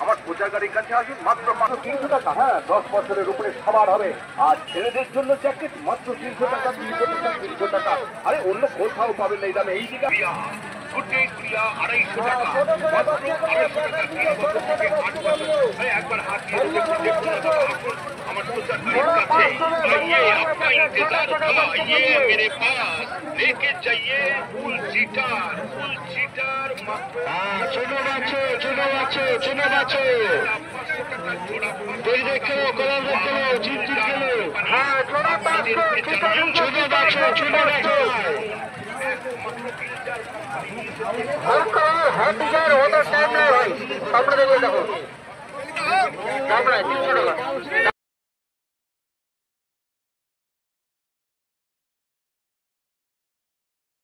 আমার প্রচার গাড়ির কাছে আসুন, মাত্র 300 টাকা। হ্যাঁ, 10 বছরের উপরে খাবার হবে। আর ছেলেদের জন্য জ্যাকেট মাত্র 300 টাকা, 300 টাকা, 300 টাকা। আরে অন্য কোথাও পাবেন না এই দামে। এই দিকে 250 টাকা, মাত্র 250 টাকা। 3 বছর থেকে 8 বছর। একবার হাত দিয়ে দেখুন আমার প্রচার গাড়ির কাছে। आइए, आपका इंतजार था। आइए मेरे पास, लेके जाइए फुल सीटर ছোটো বাচ্চো দই দেখো, কলার দেখো, চিপচিপ খেলো। হ্যাঁ, ছোটো বাচ্চো হাত টিচার ওদের টাইম নেই ভাই। আপনাদের দেখো 300 টাকা।